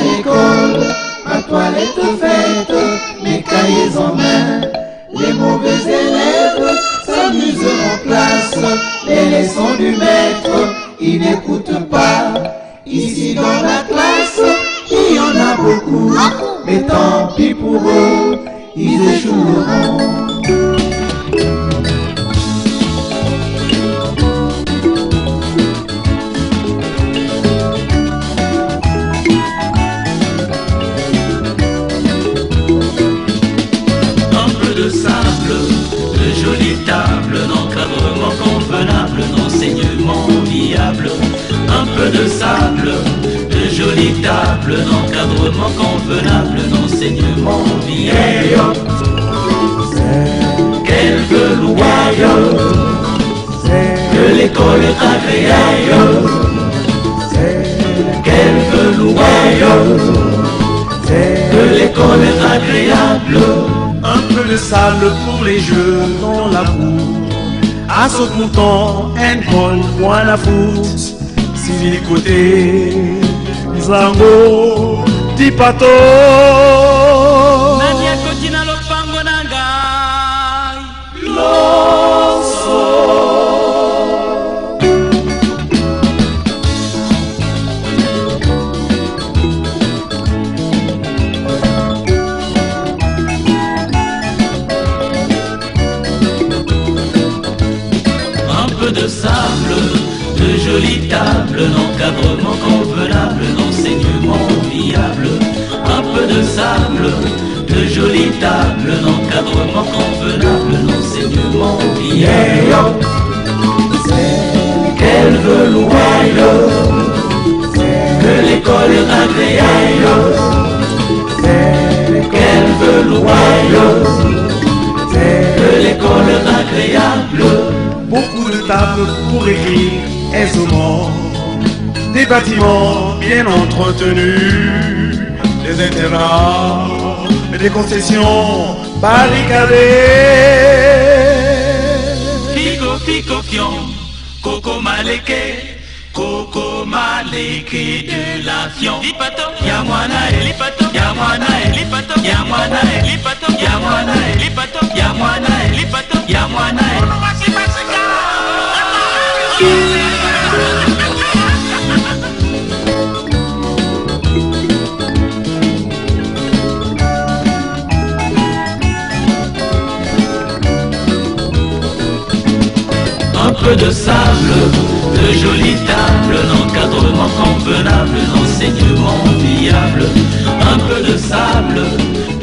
l'école, ma toilette faite, mes cahiers en main. Les mauvais élèves s'amusent en classe, les leçons du maître, ils n'écoutent pas. Ici dans la classe, il y en a beaucoup, mais tant pis pour eux, ils échoueront. Jolie table, d'encadrement convenable, d'enseignement viable. Un peu de sable, de jolie table, d'encadrement convenable, d'enseignement viable. Qu'elle veut loyale, que l'école est agréable. Qu'elle veut loyale, que l'école est agréable. Un peu de sable pour les jeux dans la boue. À ce montant, handball, point à foot. Si côté, Zango, Tipato. Nania kotina lopango nangai. Loso. De sable, de jolies tables, d'encadrement convenable, d'enseignement viable. Un peu de sable, de jolies tables, d'encadrement convenable, d'enseignement viable. Qu'elle veut loyale, que l'école est agréable. Qu'elle veut loyale, que l'école est agréable. Beaucoup de tables pour écrire aisément, des bâtiments bien entretenus, des internats et des concessions barricadées. Pico, pico, pion, coco maleke de l'avion. Lipato, yamwana et lipato, yamwana et lipato, yamwana et lipato, yamwana et lipato, yamwana et lipato, yamwana et un peu de sable, de jolies tables, d'encadrement convenable, d'enseignement viable. Un peu de sable,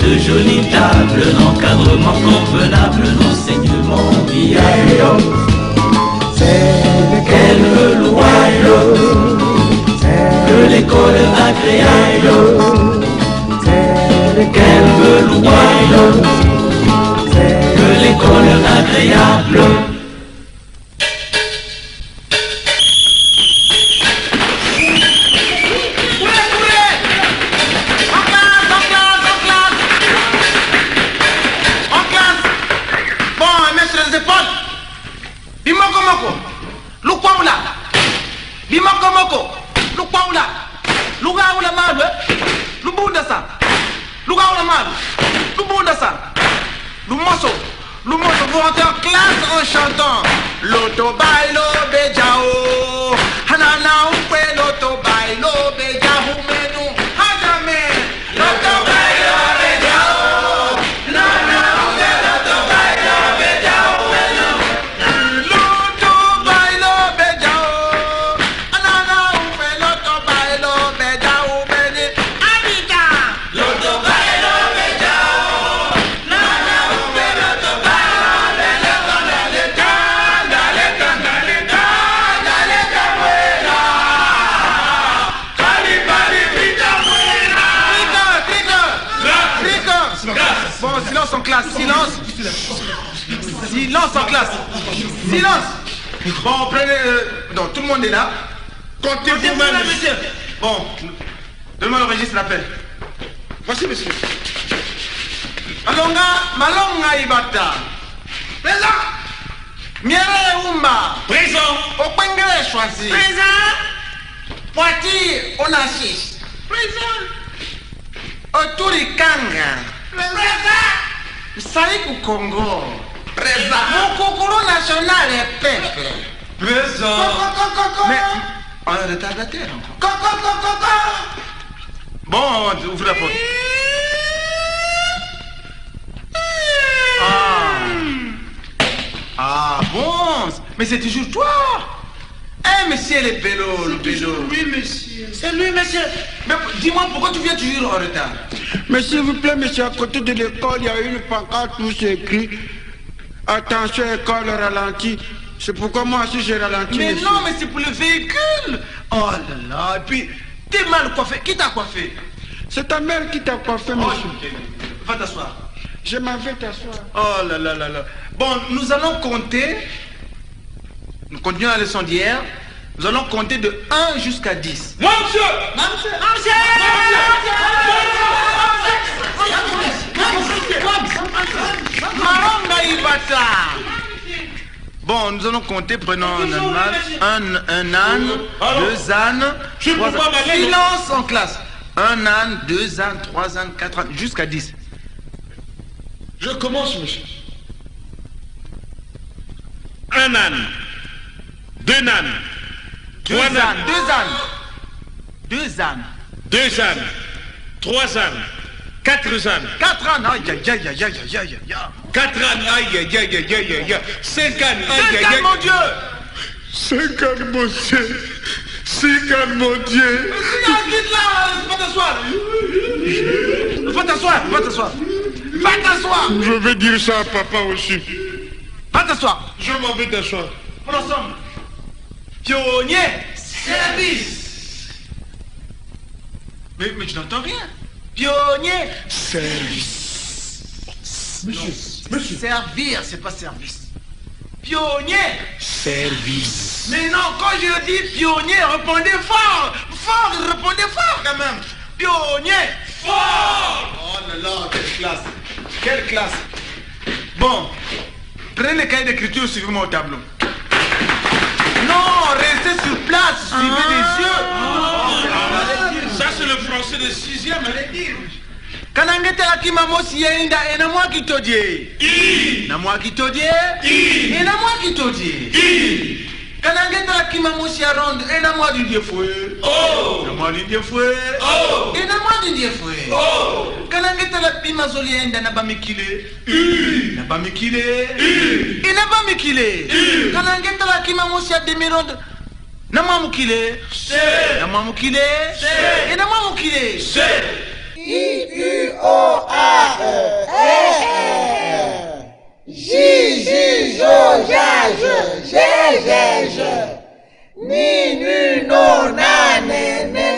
de jolies tables, d'encadrement convenable, d'enseignement viable. Qu'elle veut loyale, que l'école est agréable. Qu'elle veut loyale, que l'école est agréable. Vous rentrez en classe en chantant Loto bailo bejao Hanana upe loto bailo bejao menu Hajame Loto bailo bejao Nana upe loto bailo bejao menu Loto bailo bejao Hanana upe loto bailo bejao menu Abita Loto bailo bejao Nana upe loto bailo Bon, silence en classe, silence. Silence en classe. Silence. Bon, prenez... non, tout le monde est là. Comptez vous-même. Monsieur. Bon, donne-moi le registre d'appel. Voici, monsieur. Malonga Ibata. Présent. Miere Umba. Présent. Opengere choisi. Présent. Poiti Onachis. Présent. Oturikanga. Saïk au Congo. Présent. Mon Kokoro national est peuple. Présent. Mais on est retardataire encore. Bon, ouvre la porte. Ah bon, mais c'est toujours toi. Eh, monsieur le pélo, le pélo. Oui, monsieur. C'est lui, monsieur. Mais dis-moi, pourquoi tu viens toujours en retard? Mais s'il vous plaît, monsieur, à côté de l'école, il y a une pancarte où c'est écrit « Attention, école ralentie ». C'est pourquoi moi aussi j'ai ralenti. Mais monsieur. non, mais c'est pour le véhicule. Oh là là, et puis, t'es mal coiffé. Qui t'a coiffé? C'est ta mère qui t'a coiffé, monsieur. Va t'asseoir. Je m'en vais t'asseoir. Oh là là là là. Bon, nous allons compter. Nous continuons la leçon d'hier. Nous allons compter de 1 jusqu'à 10. Moi, monsieur. Maranga Ibata. Bon, nous allons compter, prenons un âne, deux ânes, trois ânes. Silence en classe. Un âne, deux ânes, trois ânes, quatre ânes, jusqu'à 10. Je commence, monsieur. Un âne. Deux ânes. Deux ânes, deux ânes. Deux ânes. Deux ânes. Trois ânes. Quatre ânes. Quatre ânes. Aïe, aïe, aïe, aïe, aïe, aïe, aïe. Quatre ânes. Aïe, aïe, aïe, aïe, aïe, aïe. Cinq ânes. Aïe, aïe, aïe. Mon Dieu. Cinq ânes, mon Dieu. Cinq ânes, mon Dieu. Quitte là, va t'asseoir. Va t'asseoir, va t'asseoir. Va t'asseoir. Je vais dire ça à papa aussi. Va t'asseoir. Je m'en vais t'asseoir. Prends ensemble. Pionnier. Service. Mais tu n'entends rien. Pionnier. Service. Monsieur. Servir, c'est pas service. Pionnier. Service. Mais non, quand je dis pionnier, répondez fort. Fort, répondez fort quand même. Pionnier. Fort. Oh là là, quelle classe. Quelle classe. Bon, prenez les cahiers d'écriture, suivez-moi au tableau. Non, restez sur place, suivez les yeux. Ça, c'est le français de 6e, allez dire. Kanangeta ki mamosi yenda ena mwa kitodie. I. Na mwa kitodie. I. Ena mwa kitodie. I. Kanangeta ki mamosi aronde ena mwa du diefoué. Oh. Na mwa du diefoué. Oh. Ena mwa du diefoué. Oh. Kanangeta la pima zoli yenda na bamikile. I. Na bamikile. I. Ena bamikile. I. Kanangeta la ki mamosi ademironde. Na mwa mukile. Se. Na mwa mukile. Se. Ena mwa mukile. Se. I-U-O-A-E J-J-Jo-Ja-Je J-J-Je Ni-Nu-No-Na-Ne-Ne-Ne.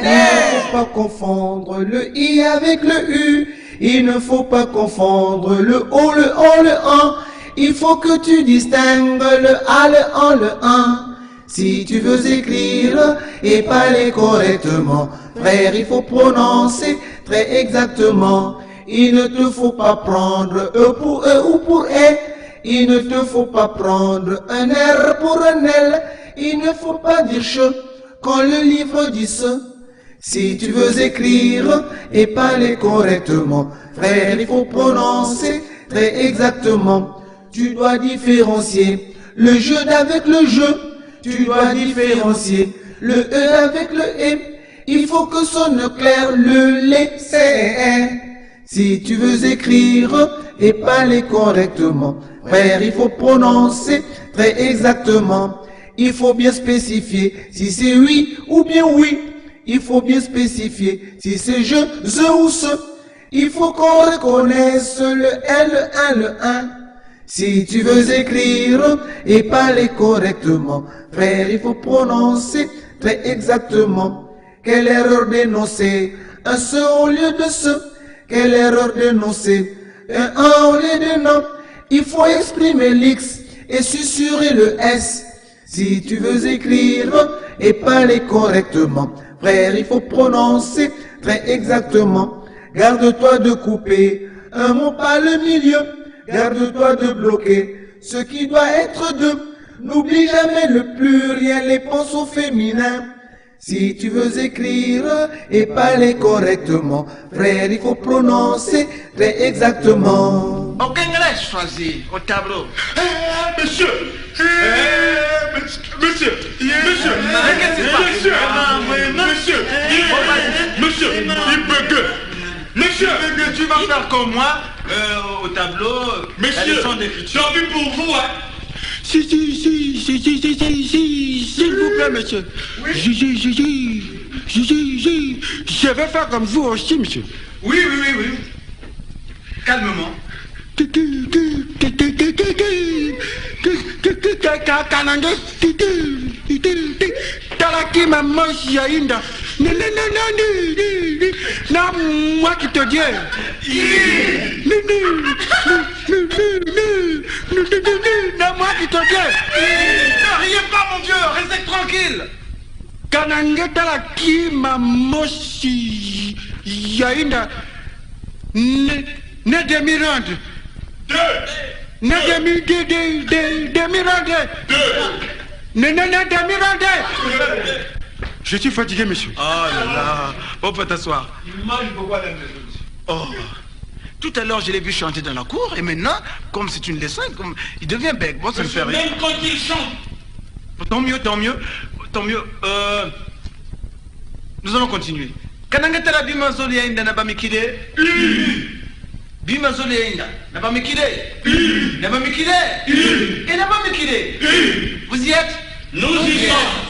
Il ne faut pas confondre le I avec le U. Il ne faut pas confondre le O, le O, le an. Il faut que tu distingues le A, le an, le an. Si tu veux écrire et parler correctement, frère, il faut prononcer très exactement. Il ne te faut pas prendre E pour E ou pour E. Il ne te faut pas prendre un R pour un L. Il ne faut pas dire che quand le livre dit ce. Si tu veux écrire et parler correctement, frère, il faut prononcer très exactement. Tu dois différencier le je d'avec le je. Tu dois différencier le E avec le E. Il faut que sonne clair le lait, c'est. Si tu veux écrire et parler correctement, frère, il faut prononcer très exactement. Il faut bien spécifier si c'est oui ou bien oui. Il faut bien spécifier si c'est je, ou ce. Il faut qu'on reconnaisse le L, le 1, le 1. Si tu veux écrire et parler correctement, frère, il faut prononcer très exactement. Quelle erreur d'énoncer un ce au lieu de ce. Quelle erreur d'énoncer un au lieu de non. Il faut exprimer l'X et susurrer le S. Si tu veux écrire et parler correctement, frère, il faut prononcer très exactement. Garde-toi de couper un mot par le milieu. Garde-toi de bloquer ce qui doit être deux. N'oublie jamais le pluriel et pense au féminin. Si tu veux écrire et parler correctement, frère, il faut prononcer très exactement. Aucun laisse choisi au tableau. Monsieur, Tu vas faire comme moi au tableau. monsieur, j'en vis pour vous, hein. S'il vous plaît, monsieur. Je vais faire comme vous aussi, monsieur. Oui. Calmement. Talaki maman yainda. Na moi qui te dis. Na moi qui te dis. Ne riez pas, mon Dieu, restez tranquille. Kanange talaki maman yainda. Ne demirande. Ne demirande. Je suis fatigué, monsieur. Oh là là. On peut t'asseoir. Oh. Tout à l'heure, je l'ai vu chanter dans la cour, et maintenant, comme c'est une leçon, comme il devient bec. Bon, ça me fait rire. Même quand il chante. Tant mieux. Nous allons continuer. Kanangatala bimazoli ainda na bamikide. Bimazoli ainda na bamikide. Na bamikide. Et na bamikide. Vous y êtes? Nous y sommes.